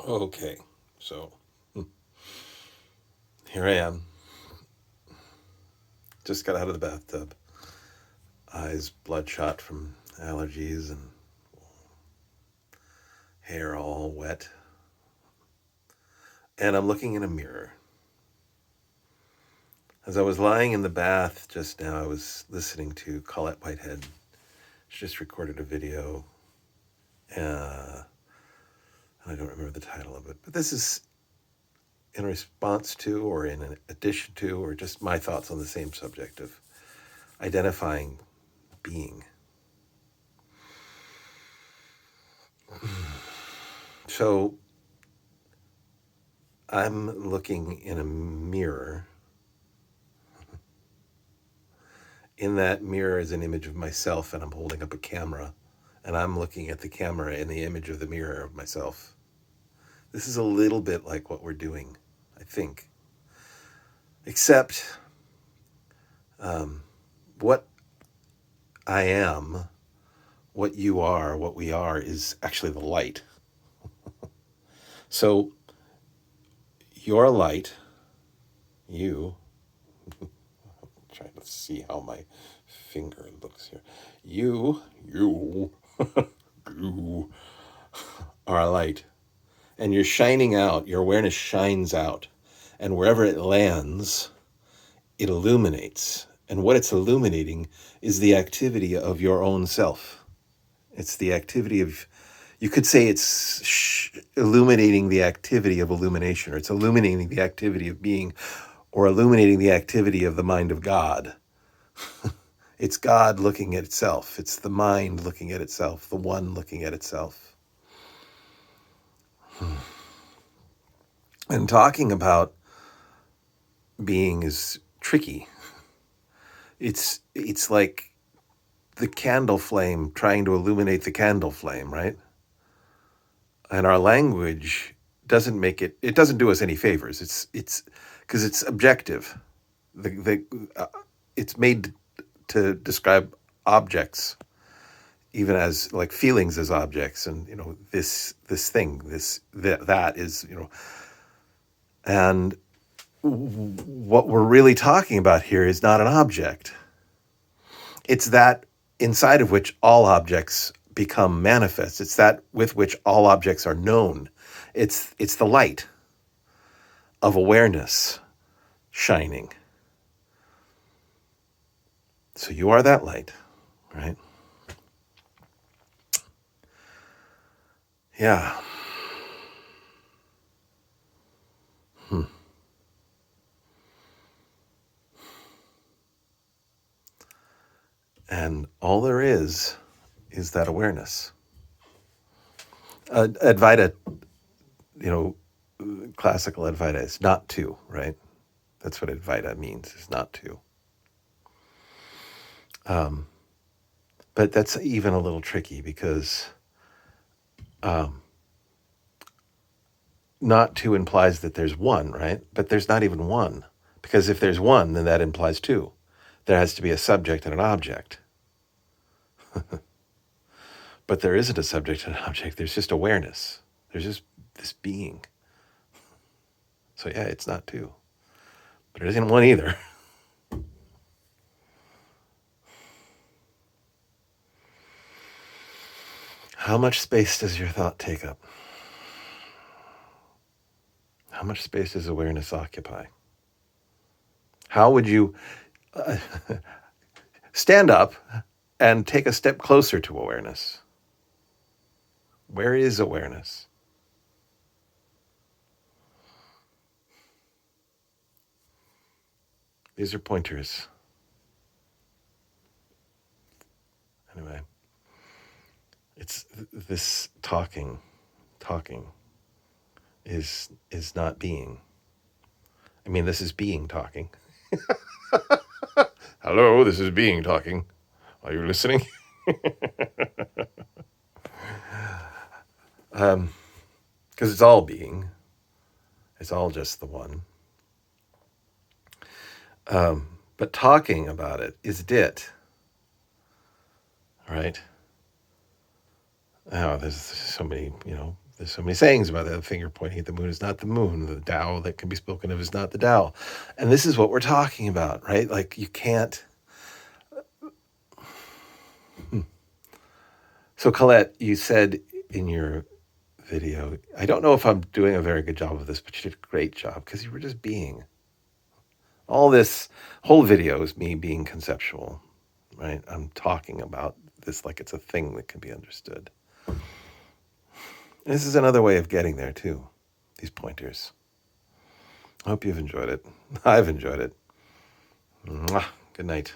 Okay, so here I am. Just got out of the bathtub. Eyes bloodshot from allergies and hair all wet. And I'm looking in a mirror. As I was lying in the bath just now, I was listening to Colette Whitehead. She just recorded a video. I don't remember the title of it, but this is in response to, or in addition to, or just my thoughts on the same subject of identifying being. So I'm looking in a mirror. In that mirror is an image of myself, and I'm holding up a camera, and I'm looking at the camera in the image of the mirror of myself. This is a little bit like what we're doing, I think. Except what I am, what you are, what we are, is actually the light. So your light, you, trying to see how my finger looks here. You are a light. And you're shining out, your awareness shines out. And wherever it lands, it illuminates. And what it's illuminating is the activity of your own self. It's the activity of, you could say it's illuminating the activity of illumination, or it's illuminating the activity of being, or illuminating the activity of the mind of God. It's God looking at itself. It's the mind looking at itself, the one looking at itself. And talking about being is tricky. It's like the candle flame trying to illuminate the candle flame, right? And our language doesn't make it, it doesn't do us any favors. It's because it's objective. It's made to describe objects, even as like feelings as objects, and this thing, that is, and what we're really talking about here is not an object. It's that inside of which all objects become manifest. It's that with which all objects are known. It's the light of awareness shining. So you are that light, right? Yeah. And all there is that awareness. Advaita, classical Advaita is not two, right? That's what Advaita means, is not two. But that's even a little tricky because not two implies that there's one, right? But there's not even one. Because if there's one, then that implies two. There has to be a subject and an object. But there isn't a subject and an object. There's just awareness. There's just this being. So yeah, it's not two. But it isn't one either. How much space does your thought take up? How much space does awareness occupy? How would you stand up and take a step closer to awareness? Where is awareness? These are pointers. Anyway, it's this talking is not being. I mean, this is being talking. Hello, this is being talking. Are you listening? Because it's all being. It's all just the one. But talking about it is dit. Right? Oh, there's so many, There's so many sayings about that. The finger pointing at the moon is not the moon. The Tao that can be spoken of is not the Tao. And this is what we're talking about, right? Like you can't. So Colette, you said in your video, I don't know if I'm doing a very good job of this, but you did a great job because you were just being. All this whole video is me being conceptual, right? I'm talking about this like it's a thing that can be understood. And this is another way of getting there too, these pointers. I hope you've enjoyed it. I've enjoyed it. Mwah. Good night.